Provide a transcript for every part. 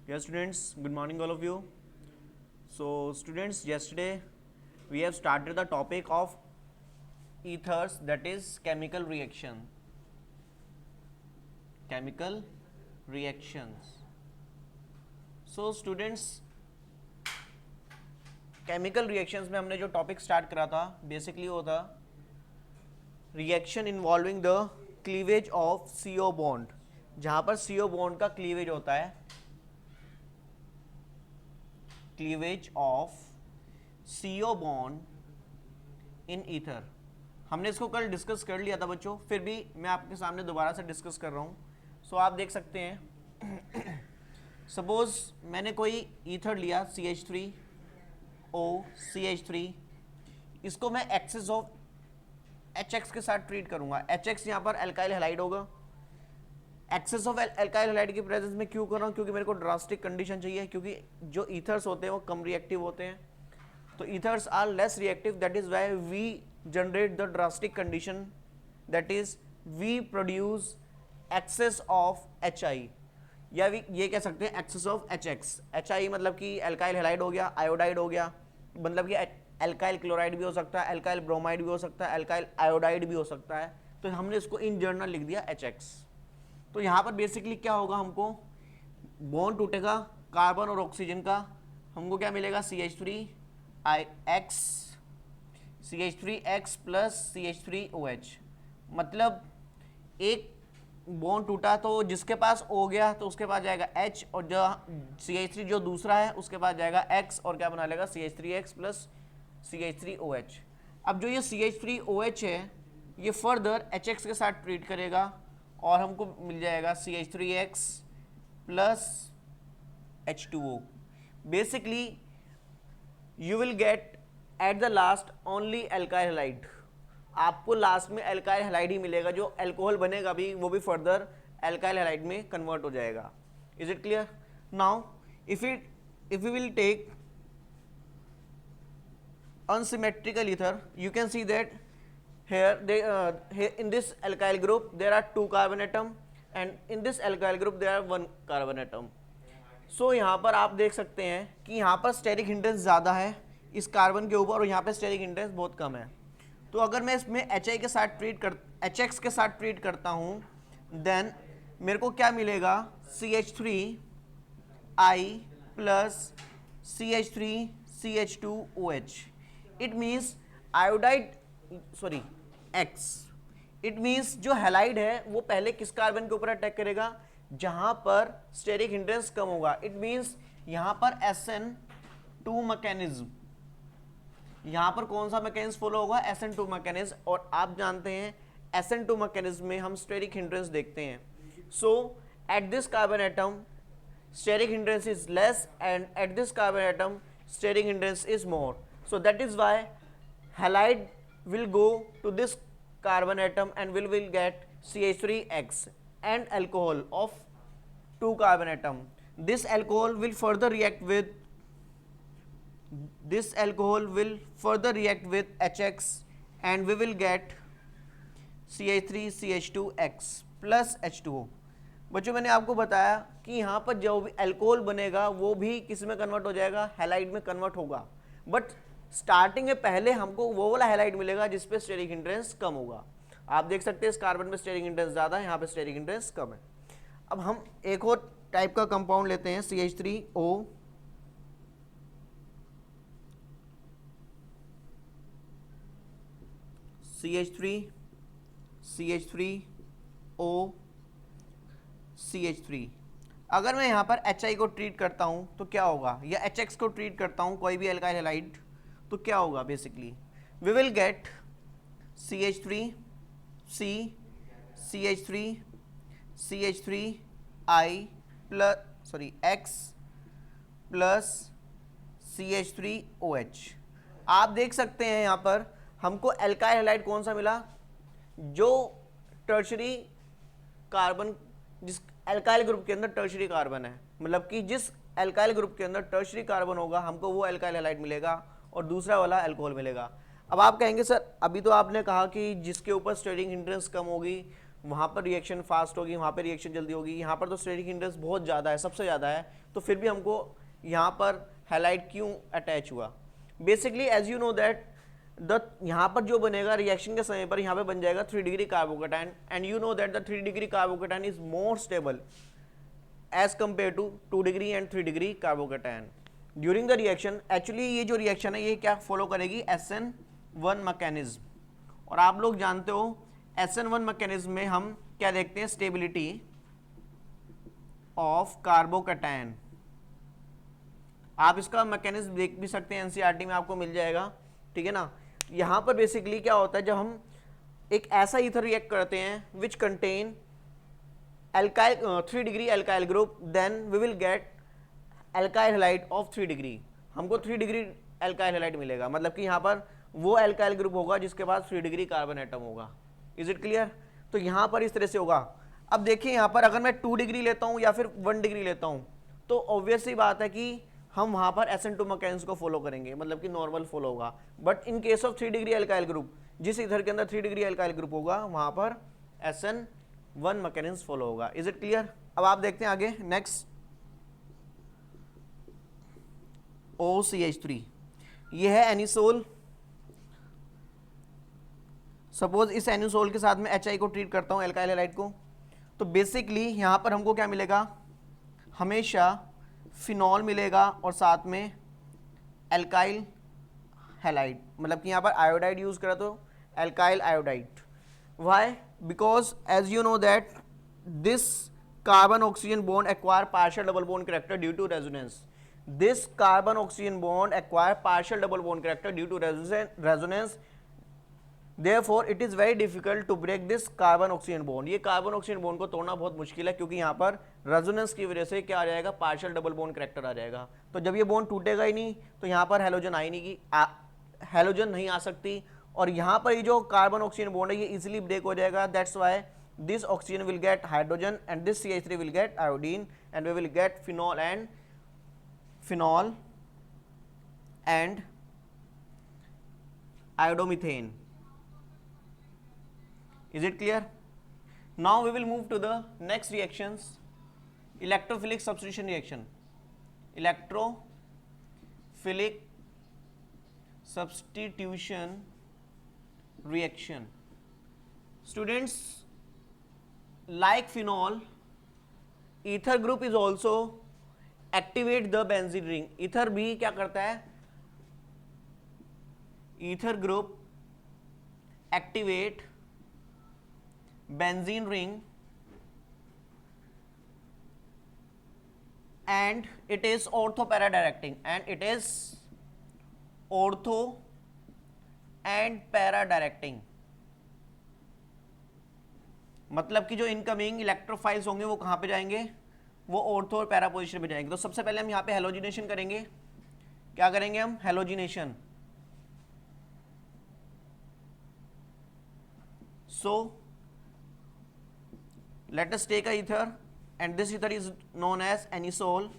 Yes, students, good morning, all of you. So, students, yesterday we have started the topic of ethers, that is chemical reaction. Chemical reactions. So, students, chemical reactions में हमने जो topic start करा था basically वो था reaction involving the cleavage of CO bond, जहां पर CO bond का क्लीवेज होता है, cleavage of CO bond in ether. हमने इसको कल डिस्कस कर लिया था बच्चों, फिर भी मैं आपके सामने दोबारा से डिस्कस कर रहा हूँ। सो आप देख सकते हैं सपोज मैंने कोई ईथर लिया CH3O CH3, इसको मैं एक्सेस ऑफ HX के साथ ट्रीट करूंगा। HX यहाँ पर एल्काइल हैलाइड होगा। एक्सेस ऑफ एल्काइल हैलाइड की प्रेजेंस में क्यों कर रहा हूँ? क्योंकि मेरे को ड्रास्टिक कंडीशन चाहिए, क्योंकि जो ईथर्स होते हैं वो कम रिएक्टिव होते हैं, तो ethers are less reactive. That is why we generate the drastic condition, that is we produce excess of HI, या ये कह सकते हैं एक्सेस ऑफ HX। HI मतलब कि एल्काइल हैलाइड हो गया, आयोडाइड हो गया, मतलब कि एल्काइल क्लोराइड भी हो सकता है, एल्काइल ब्रोमाइड भी हो सकता है, एल्काइल आयोडाइड भी हो सकता है। तो हमने इसको इन जनरल लिख दिया HX। तो यहाँ पर बेसिकली क्या होगा, हमको बॉन्ड टूटेगा कार्बन और ऑक्सीजन का, हमको क्या मिलेगा CH3X प्लस CH3OH। मतलब एक बॉन्ड टूटा तो जिसके पास O गया तो उसके पास जाएगा H, और जो CH3 जो दूसरा है उसके पास जाएगा X, और क्या बना लेगा CH3X प्लस CH3OH। अब जो ये CH3OH है ये फर्दर HX के साथ ट्रीट करेगा और हमको मिल जाएगा CH3X plus H2O। Basically you will get at the last only alkyl halide. आपको लास्ट में एल्काइल हैलाइड ही मिलेगा, जो अल्कोहल बनेगा भी वो भी फर्दर एल्काइल हैलाइड में कन्वर्ट हो जाएगा। Is it clear? Now if you will take unsymmetrical ether, you can see that here in this alkyl group there are 2 carbon atom, and in this alkyl group there are 1 carbon atom. So यहाँ पर आप देख सकते हैं कि यहाँ पर steric hindrance ज़्यादा है इस कार्बन के ऊपर, और यहाँ पे स्टेरिक हिंड्रेंस बहुत कम है। तो अगर मैं इसमें HI के साथ HX के साथ ट्रीट करता हूँ, देन मेरे को क्या मिलेगा CH3I plus CH3CH2OH। It means iodide X। It means जो हैलाइड है वो पहले किस कार्बन के ऊपर अटैक करेगा? जहां पर स्टेरिक हिंड्रेंस कम होगा। इट मीन्स यहां पर SN2 मैकेनिज्म, यहां पर कौन सा मैकेनिज्म फॉलो होगा? SN2 mechanism. और आप जानते हैं SN2 मैकेनिज्म में हम स्टेरिक हिंड्रेंस देखते हैं। So at this carbon atom steric hindrance is less, and at this carbon atom steric hindrance is more. So that is why halide will go to this carbon atom and will get CH3X and alcohol of 2 carbon atom. This alcohol will further react with HX, and we will get CH3CH2X plus H2O। बच्चों मैंने आपको बताया कि यहाँ पर जो भी alcohol बनेगा वो भी किस में कन्वर्ट हो जाएगा? हैलाइड में कन्वर्ट होगा। बट स्टार्टिंग में पहले हमको वो वाला हैलाइड मिलेगा जिस पे स्टेरिक हिंड्रेंस कम होगा। आप देख सकते हैं इस कार्बन में स्टेरिक हिंड्रेंस ज़्यादा है, यहाँ पे स्टेरिक हिंड्रेंस कम है। अब हम एक और टाइप का कंपाउंड लेते हैं CH3O CH3O CH3। अगर मैं यहाँ पर HI को ट्रीट करता हूँ तो क्या होगा, या HX को ट्रीट करता हूँ कोई भी एल्काइल हैलाइड, तो क्या होगा? Basically we will get CH3C CH3 CH3I plus X plus CH3OH। आप देख सकते हैं यहाँ पर हमको एल्काइल हैलाइड कौन सा मिला? जो टर्शरी कार्बन, जिस एल्काइल ग्रुप के अंदर टर्शरी कार्बन है, मतलब कि जिस एल्काइल ग्रुप के अंदर टर्शरी कार्बन होगा हमको वो एल्काइल हैलाइड मिलेगा और दूसरा वाला अल्कोहल मिलेगा। अब आप कहेंगे सर अभी तो आपने कहा कि जिसके ऊपर स्टेरिक हिंड्रेंस कम होगी वहाँ पर रिएक्शन फास्ट होगी, वहाँ पर रिएक्शन जल्दी होगी, यहाँ पर तो स्टेरिक हिंड्रेंस बहुत ज़्यादा है, सबसे ज़्यादा है, तो फिर भी हमको यहाँ पर हैलाइड क्यों अटैच हुआ? Basically as you know that the यहाँ पर जो बनेगा रिएक्शन के समय पर यहाँ पे बन जाएगा 3 degree carbocation, and you know that the 3 degree carbocation is more stable as compare to 2 degree and 3 degree carbocation during the reaction. Actually ये जो रिएक्शन है ये क्या फॉलो करेगी? SN1 mechanism. और आप लोग जानते हो SN1 मैकेनिज्म में हम क्या देखते हैं? Stability of carbocation. आप इसका मैकेनिज्म देख भी सकते हैं, एनसीईआरटी में आपको मिल जाएगा, ठीक है ना। यहाँ पर बेसिकली क्या होता है, जब हम एक ऐसा ईथर रिएक्ट करते हैं which contain alkyl 3 degree alkyl group, then we will get alkyl halide of 3 degree. हमको 3 डिग्री एल्काइल हैलाइड मिलेगा, मतलब कि यहाँ पर वो एल्काइल ग्रुप होगा जिसके पास 3 डिग्री कार्बन एटम होगा। Is it clear? तो यहाँ पर इस तरह से होगा। अब देखिए यहाँ पर अगर मैं 2 डिग्री लेता हूँ या फिर 1 डिग्री लेता हूँ, तो ऑब्वियसली बात है कि हम वहाँ पर SN2 मैकेनिज्म को फॉलो करेंगे, मतलब कि नॉर्मल फॉलो होगा। But in case of 3 degree alkyl group, जिस इधर के अंदर 3 डिग्री एल्काइल ग्रुप होगा वहाँ पर SN1 मैकेनिज्म फॉलो होगा। Is it clear? अब आप देखते हैं आगे नेक्स्ट OCH3, ये है एनिसोल। सपोज इस एनिसोल के साथ में HI को ट्रीट करता हूँ, एल्काइल हैलाइड को, तो बेसिकली यहाँ पर हमको क्या मिलेगा? हमेशा फिनॉल मिलेगा और साथ में एल्काइल हैलाइड, मतलब कि यहाँ पर आयोडाइड यूज करा तो alkyl iodide. Why? Because as you know that this carbon oxygen bond acquire partial double bond character due to resonance. This carbon oxygen bond acquire partial double bond character due to resonance, therefore it is very difficult to break this carbon oxygen bond. ये carbon oxygen bond को तोड़ना बहुत मुश्किल है, क्योंकि यहाँ पर resonance की वजह से क्या आ जाएगा? पार्शियल डबल बॉन्ड कैरेक्टर आ जाएगा। तो जब ये बॉन्ड टूटेगा ही नहीं तो यहाँ पर हेलोजन आई नहीं की हेलोजन नहीं आ सकती, और यहाँ पर ये जो कार्बन ऑक्सीजन बॉन्ड है ये इजिली ब्रेक हो जाएगा। That's why this oxygen will get hydrogen and this CH3 will get iodine and we will get phenol and iodomethane. Is it clear? Now we will move to the next reactions, electrophilic substitution reaction. Electrophilic substitution reaction. Students, like phenol, ether group is also activate the benzene ring. ether भी क्या करता है? ether group activate benzene ring and it is ortho para directing, and it is ortho and para directing, मतलब कि जो incoming electrophiles होंगे वो कहाँ पे जाएंगे? वो ऑर्थो और पैरा पोजिशन पे जाएंगे। तो सबसे पहले हम यहाँ पे हेलोजिनेशन करेंगे। क्या करेंगे हम? Halogenation. So let us take a ether, and this ether is known as anisole.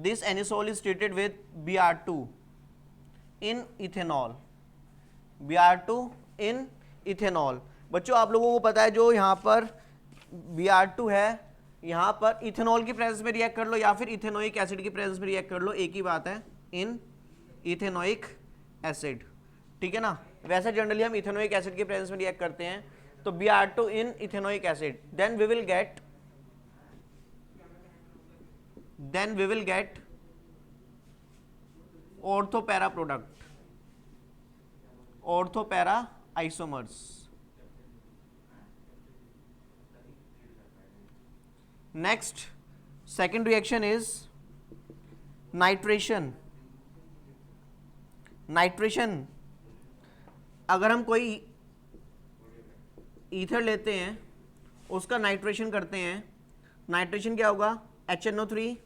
This anisole is treated with Br2 in ethanol. Br2 in ethanol. बच्चों आप लोगों को पता है जो यहाँ पर Br2 है, यहाँ पर इथेनॉल की प्रेजेंस में रिएक्ट कर लो या फिर इथेनोइक एसिड की प्रेजेंस में रिएक्ट कर लो, एक ही बात है, इन इथेनोइक एसिड, ठीक है ना। वैसे जनरली हम इथेनोइक एसिड की प्रेजेंस में रिएक्ट करते हैं, तो Br2 in ethanoic acid, then we will get ortho para product, ortho para isomers. Next second reaction is nitration. Nitration, अगर हम कोई ईथर लेते हैं उसका नाइट्रेशन करते हैं, नाइट्रेशन क्या होगा? HNO3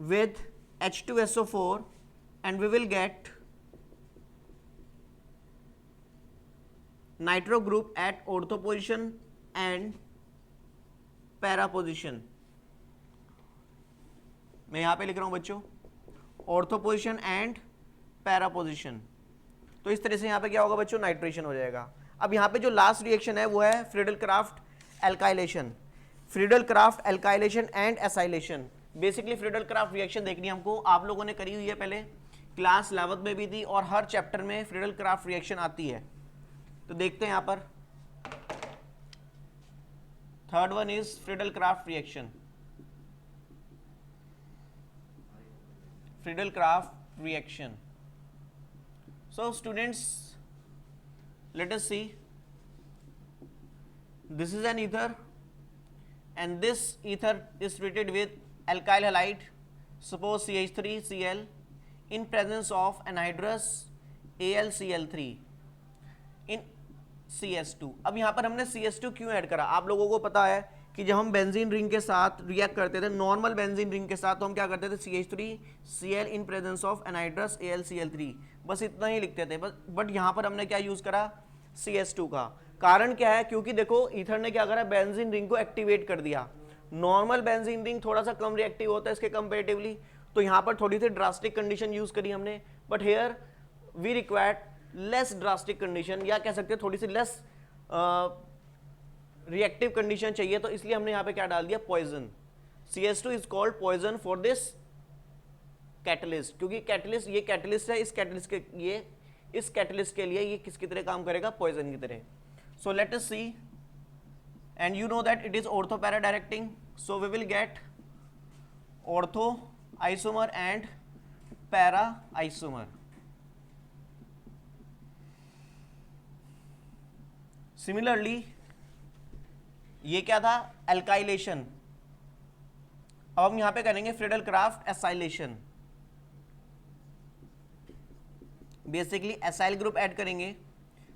with H2SO4 and we will get nitro group at ortho position and para position. मैं यहाँ पे लिख रहा हूँ बच्चों, ortho position and para position. तो इस तरह से यहाँ पे क्या होगा बच्चों? नाइट्रेशन हो जाएगा। अब यहाँ पे जो लास्ट रिएक्शन है वो है Friedel craft alkylation, Friedel craft alkylation and acylation. Basically Friedel craft reaction देखनी है हमको, आप लोगों ने करी हुई है पहले, क्लास 11 में भी थी और हर चैप्टर में फ्रीडल क्राफ्ट रिएक्शन आती है। तो देखते हैं यहाँ पर, third one is Friedel craft reaction, Friedel craft reaction. So students, let us see, this is an ether and this ether is treated with alkyl halide, suppose CH3Cl in presence of anhydrous AlCl3 in CS2। अब यहाँ पर हमने CS2 क्यों add करा, आप लोगों को पता है कि जब हम बेंजीन रिंग के साथ रिएक्ट करते थे, नॉर्मल बेंजीन रिंग के साथ, तो हम क्या करते थे, CH3Cl in presence of anhydrous AlCl3, बस इतना ही लिखते थे। बट यहाँ पर हमने क्या यूज करा, CS2 का। कारण क्या है, क्योंकि देखो ईथर ने क्या करा, बेंजीन रिंग को एक्टिवेट कर दिया। नॉर्मल बेंजीन रिंग थोड़ा सा कम रिएक्टिव होता है इसके कंपेरेटिवली, तो यहाँ पर थोड़ी सी ड्रास्टिक कंडीशन यूज करी हमने, but here we required less drastic condition, या कह सकते हैं थोड़ी सी लेस रिएक्टिव कंडीशन चाहिए, तो इसलिए हमने यहाँ पे क्या डाल दिया, poison. CS2 is called poison for this catalyst, क्योंकि कैटलिस्ट, ये कैटलिस्ट है, इस कैटलिस्ट के लिए ये किसकी तरह काम करेगा, पॉइजन की तरह। So let us see, and you know that it is ortho para directing, so we will get ortho isomer and para isomer. Similarly ये क्या था, एल्काइलेशन। अब हम यहां पे करेंगे Friedel craft acylation. Basically acyl group add करेंगे,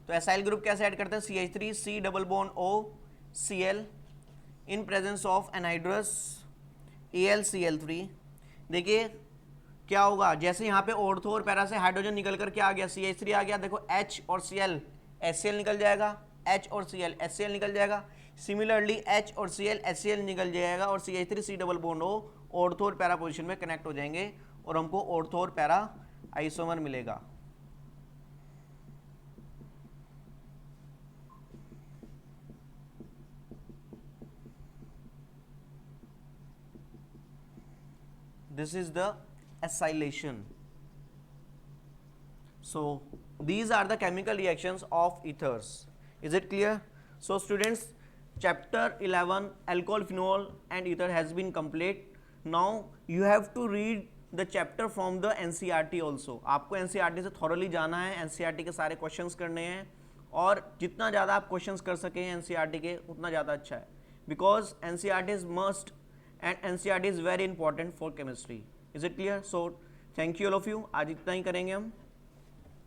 तो एसाइल ग्रुप कैसे ऐड करते हैं, CH3C double bond OCl in presence of anhydrous AlCl3। देखिए क्या होगा, जैसे यहाँ पे ऑर्थो और पैरा से हाइड्रोजन निकल कर क्या आ गया, CH3 आ गया, देखो H और Cl HCl निकल जाएगा, H और Cl HCl निकल जाएगा। सिमिलरली H और Cl HCl निकल जाएगा और CH3C double bond O ortho और पैरा पोजीशन में कनेक्ट हो जाएंगे और हमको ऑर्थो और पैरा आइसोमर मिलेगा। This is the acylation. So these are the chemical reactions of ethers. Is it clear? So students, chapter 11 alcohol, phenol and ether has been complete. Now you have to read the chapter from the NCERT also. आपको NCERT से thoroughly जाना है, NCERT के सारे questions करने हैं और जितना ज़्यादा आप questions कर सकें NCERT के उतना ज़्यादा अच्छा है, because NCERT is must and NCERT is very important for chemistry. Is it clear? So thank you all of you. आज इतना ही करेंगे हम.